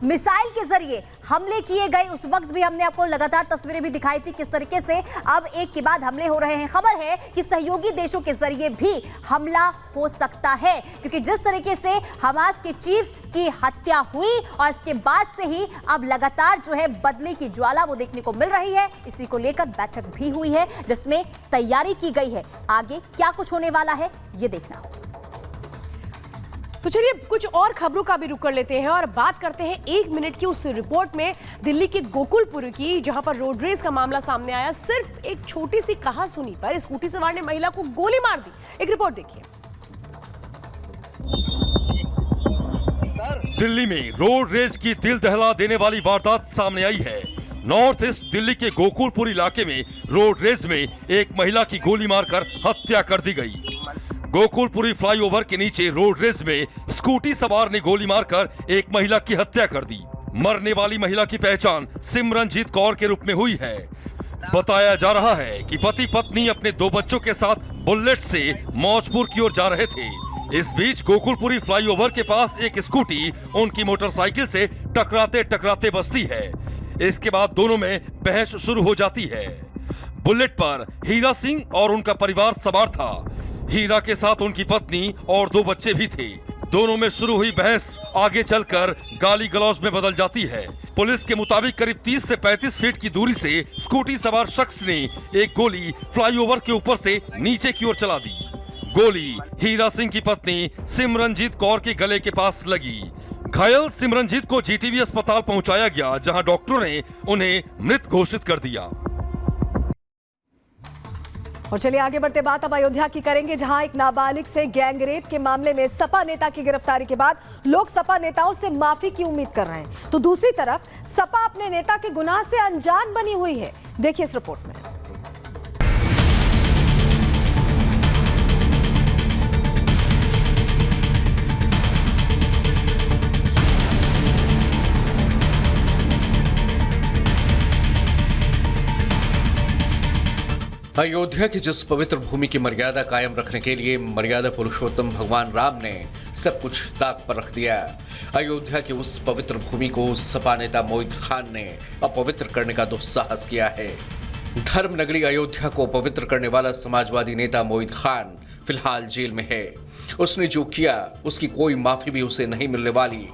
Missile के जरिए हमले किए गए। उस वक्त भी हमने आपको लगातार तस्वीरें भी दिखाई थी किस तरीके से अब एक के बाद हमले हो रहे हैं। खबर है कि सहयोगी देशों के जरिए भी हमला हो सकता है, क्योंकि जिस तरीके से हमास के चीफ की हत्या हुई और इसके बाद से ही अब लगातार जो है बदले की ज्वाला वो देखने को मिल रही है। इसी को लेकर बैठक भी हुई है जिसमें तैयारी की गई है। आगे क्या कुछ होने वाला है ये देखना होगा। तो चलिए कुछ और खबरों का भी रुख कर लेते हैं और बात करते हैं 1 मिनट की उस रिपोर्ट में दिल्ली के गोकुलपुर की, जहां पर रोड रेस का मामला सामने आया। सिर्फ एक छोटी सी कहासुनी पर स्कूटी सवार ने महिला को गोली मार दी। एक रिपोर्ट देखिए। दिल्ली में रोड रेस की दिल दहला देने वाली वारदात सामने आई है। नॉर्थ ईस्ट दिल्ली के गोकुलपुर इलाके में रोड रेस में एक महिला की गोली मारकर हत्या कर दी गई। गोकुलपुरी फ्लाईओवर के नीचे रोड रेस में स्कूटी सवार ने गोली मारकर एक महिला की हत्या कर दी। मरने वाली महिला की पहचान सिमरनजीत कौर के रूप में हुई है। बताया जा रहा है कि पति पत्नी अपने 2 बच्चों के साथ बुलेट से मौजपुर की ओर जा रहे थे। इस बीच गोकुलपुरी फ्लाईओवर के पास एक स्कूटी उनकी मोटरसाइकिल से टकराते टकराते बचती है। इसके बाद दोनों में बहस शुरू हो जाती है। बुलेट पर हीरा सिंह और उनका परिवार सवार था। हीरा के साथ उनकी पत्नी और 2 बच्चे भी थे। दोनों में शुरू हुई बहस आगे चलकर गाली गलौज में बदल जाती है। पुलिस के मुताबिक करीब 30 से 35 फीट की दूरी से स्कूटी सवार शख्स ने एक गोली फ्लाईओवर के ऊपर से नीचे की ओर चला दी। गोली हीरा सिंह की पत्नी सिमरनजीत कौर के गले के पास लगी। घायल सिमरनजीत को जीटीबी अस्पताल पहुंचाया गया, जहां डॉक्टरों ने उन्हें मृत घोषित कर दिया। और चलिए आगे बढ़ते बात अब अयोध्या की करेंगे, जहां एक नाबालिग से गैंगरेप के मामले में सपा नेता की गिरफ्तारी के बाद लोग सपा नेताओं से माफी की उम्मीद कर रहे हैं, तो दूसरी तरफ सपा अपने नेता के गुनाह से अनजान बनी हुई है। देखिए इस रिपोर्ट में। अयोध्या की जिस पवित्र भूमि की मर्यादा कायम रखने के लिए मर्यादा पुरुषोत्तम भगवान राम ने सब कुछ ताक पर रख दिया, अयोध्या की उस पवित्र भूमि को सपा नेता मोहित खान ने अपवित्र करने का दुस्साहस किया है। धर्म नगरी अयोध्या को अपवित्र करने वाला समाजवादी नेता मोहित खान फिलहाल जेल में है। उसने जो किया उसकी कोई माफी भी उसे नहीं मिलने वाली।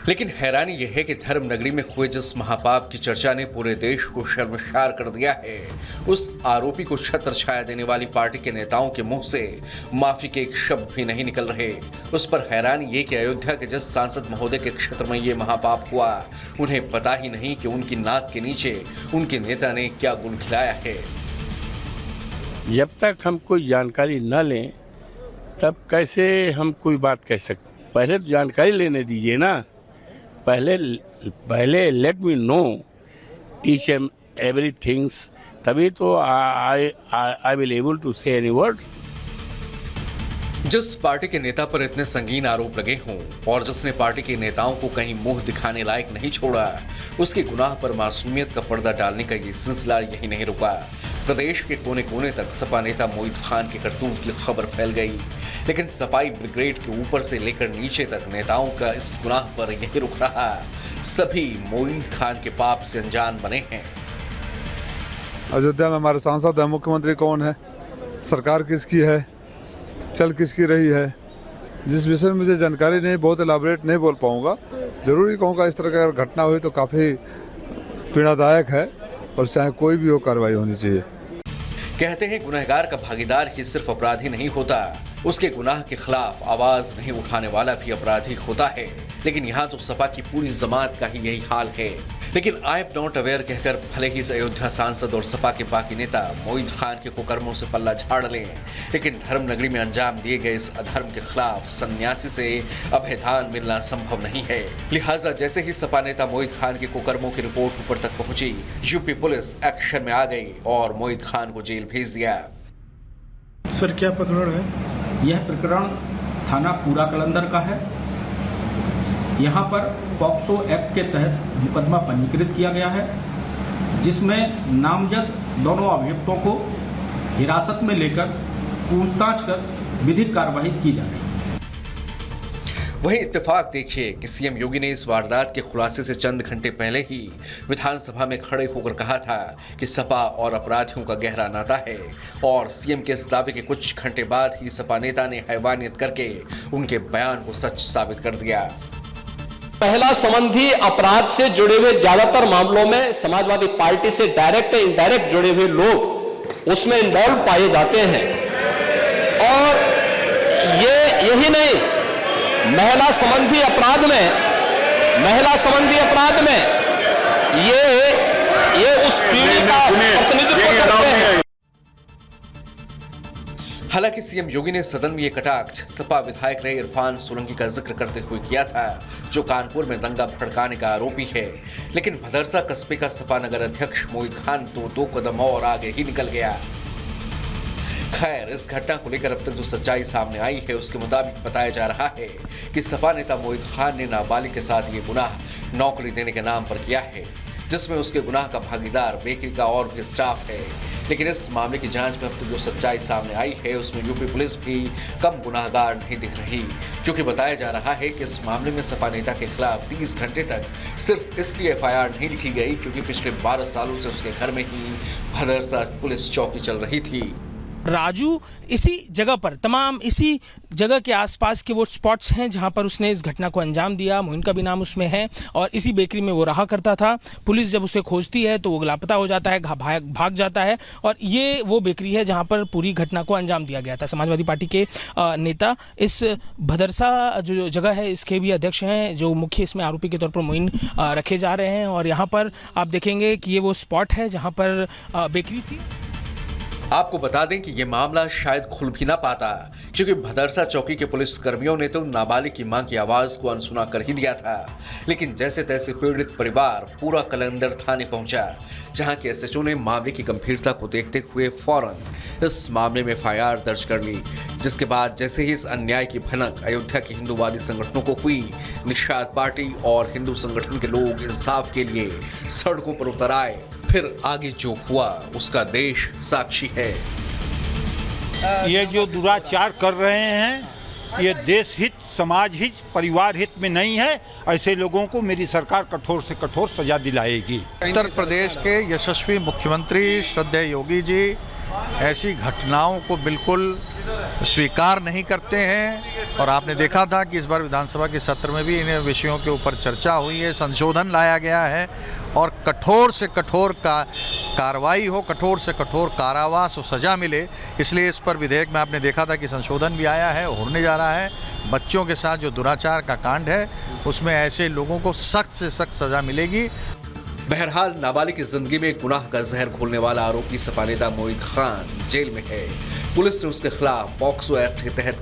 लेकिन हैरानी यह है कि धर्म नगरी में हुए जिस महापाप की चर्चा ने पूरे देश को शर्मसार कर दिया है, उस आरोपी को छत्र छाया देने वाली पार्टी के नेताओं के मुंह से माफी के एक शब्द भी नहीं निकल रहे। उस पर हैरानी ये कि अयोध्या के जिस सांसद महोदय के क्षेत्र में ये महापाप हुआ, उन्हें पता ही नहीं कि उनकी नाक के नीचे उनके नेता ने क्या गुल खिलाया है। जब तक हम कोई जानकारी न लें तब कैसे हम कोई बात कह सकते। पहले तो जानकारी लेने दीजिए ना। पहले let me know each and everything's, तभी तो आई विल एबल टू से एनी वर्ड। जिस पार्टी के नेता पर इतने संगीन आरोप लगे हों और जिसने पार्टी के नेताओं को कहीं मुंह दिखाने लायक नहीं छोड़ा, उसके गुनाह पर मासूमियत का पर्दा डालने का ये सिलसिला यही नहीं रुका। प्रदेश के कोने कोने तक सपा नेता मोहित खान के करतूत की खबर फैल गई, लेकिन सफाई ब्रिगेड के ऊपर से लेकर नीचे तक नेताओं का इस गुनाह पर यही रुक रहा। सभी मोहित खान के पाप से अनजान बने हैं। अयोध्या में हमारे सांसद है, मुख्यमंत्री कौन है, सरकार किसकी है, चल किसकी रही है, जिस विषय में मुझे जानकारी नहीं, बहुत एलाबरेट नहीं बोल पाऊंगा। जरूर ही कहूँगा इस तरह की अगर घटना हुई तो काफ़ी पीड़ादायक है और चाहे कोई भी हो कार्रवाई होनी चाहिए। कहते हैं गुनहगार का भागीदार ही सिर्फ अपराधी नहीं होता, उसके गुनाह के खिलाफ आवाज नहीं उठाने वाला भी अपराधी होता है। लेकिन यहाँ तो सपा की पूरी जमात का ही यही हाल है। लेकिन आई एम नॉट अवेयर कहकर भले ही अयोध्या सांसद और सपा के बाकी नेता मोहित खान के कुकर्मों से पल्ला झाड़ लें, लेकिन धर्म नगरी में अंजाम दिए गए इस अधर्म के खिलाफ सन्यासी से अभयदान मिलना संभव नहीं है। लिहाजा जैसे ही सपा नेता मोहित खान के कुकर्मों की रिपोर्ट ऊपर तक पहुंची, यूपी पुलिस एक्शन में आ गई और मोहित खान को जेल भेज दिया। सर क्या प्रकरण है? यह प्रकरण थाना पूरा कलंदर का है। यहाँ पर पॉक्सो एक्ट के तहत मुकदमा पंजीकृत किया गया है, जिसमें नामजद दोनों अभियुक्तों को हिरासत में लेकर पूछताछ कर विधिक कार्रवाई की जा रही है। वहीं इत्तेफाक देखिए कि सीएम योगी ने इस वारदात के खुलासे से चंद घंटे पहले ही विधानसभा में खड़े होकर कहा था कि सपा और अपराधियों का गहरा नाता है, और सीएम के इस दावे के कुछ घंटे बाद ही सपा नेता ने हैवानियत करके उनके बयान को सच साबित कर दिया। महिला संबंधी अपराध से जुड़े हुए ज्यादातर मामलों में समाजवादी पार्टी से डायरेक्ट या इनडायरेक्ट जुड़े हुए लोग उसमें इन्वॉल्व पाए जाते हैं। और यही नहीं, महिला संबंधी अपराध में ये उस पीढ़ी का प्रतिनिधित्व करते हैं। हालांकि सीएम योगी ने सदन में ये कटाक्ष सपा विधायक रहे इरफान सोलंकी का जिक्र करते हुए किया था, जो कानपुर में दंगा भड़काने का आरोपी है। लेकिन भदरसा कस्बे का सपा नगर अध्यक्ष मोहित खान तो 2 कदम और आगे ही निकल गया। खैर, इस घटना को लेकर अब तक जो सच्चाई सामने आई है उसके मुताबिक बताया जा रहा है कि सपा नेता मोहित खान ने नाबालिग के साथ ये गुनाह नौकरी देने के नाम पर किया है, जिसमें उसके गुनाह का भागीदार बेकरी का और भी स्टाफ है। लेकिन इस मामले की जांच में अब तक जो सच्चाई सामने आई है उसमें यूपी पुलिस भी कम गुनाहगार नहीं दिख रही, क्योंकि बताया जा रहा है कि इस मामले में सपा नेता के खिलाफ 30 घंटे तक सिर्फ इसलिए एफआईआर नहीं लिखी गई क्योंकि पिछले 12 सालों से उसके घर में ही भदरसा पुलिस चौकी चल रही थी। राजू इसी जगह पर, तमाम इसी जगह के आसपास के वो स्पॉट्स हैं जहां पर उसने इस घटना को अंजाम दिया। मोइन का भी नाम उसमें है और इसी बेकरी में वो रहा करता था। पुलिस जब उसे खोजती है तो वो लापता हो जाता है, भाग जाता है, और ये वो बेकरी है जहां पर पूरी घटना को अंजाम दिया गया था। समाजवादी पार्टी के नेता इस भदरसा जो जगह है इसके भी अध्यक्ष हैं, जो मुख्य इसमें आरोपी के तौर पर मोइन रखे जा रहे हैं। और यहाँ पर आप देखेंगे कि ये वो स्पॉट है जहाँ पर बेकरी थी। आपको बता दें कि यह मामला शायद खुल भी ना पाता, क्योंकि भदरसा चौकी के पुलिस कर्मियों ने तो नाबालिग की मां की आवाज को अनसुना कर ही दिया था। लेकिन जैसे तैसे पीड़ित परिवार पूरा कलंदर थाने पहुंचा, जहां के एसएचओ ने मामले की गंभीरता को देखते हुए फौरन इस मामले में एफआईआर दर्ज कर ली। जिसके बाद जैसे ही इस अन्याय की भनक अयोध्या के हिंदूवादी संगठनों को हुई, निषाद पार्टी और हिंदू संगठन के लोग इंसाफ के लिए सड़कों पर उतर आए। फिर आगे जो हुआ उसका देश साक्षी है। ये जो दुराचार कर रहे हैं ये देश हित, समाज हित, परिवार हित में नहीं है। ऐसे लोगों को मेरी सरकार कठोर से कठोर सजा दिलाएगी। उत्तर प्रदेश के यशस्वी मुख्यमंत्री श्रद्धेय योगी जी ऐसी घटनाओं को बिल्कुल स्वीकार नहीं करते हैं। और आपने देखा था कि इस बार विधानसभा के सत्र में भी इन विषयों के ऊपर चर्चा हुई है, संशोधन लाया गया है और कठोर से कठोर कार्रवाई हो, कठोर से कठोर कारावास और सज़ा मिले। इसलिए इस पर विधेयक में आपने देखा था कि संशोधन भी आया है, होने जा रहा है। बच्चों के साथ जो दुराचार का कांड है उसमें ऐसे लोगों को सख्त से सख्त सज़ा मिलेगी। बहरहाल नाबालिग की जिंदगी में गुनाह का जहर घोलने वाला आरोपी सपा नेता मोहित खान जेल में है। पुलिस ने उसके खिलाफ पॉक्सो एक्ट के तहत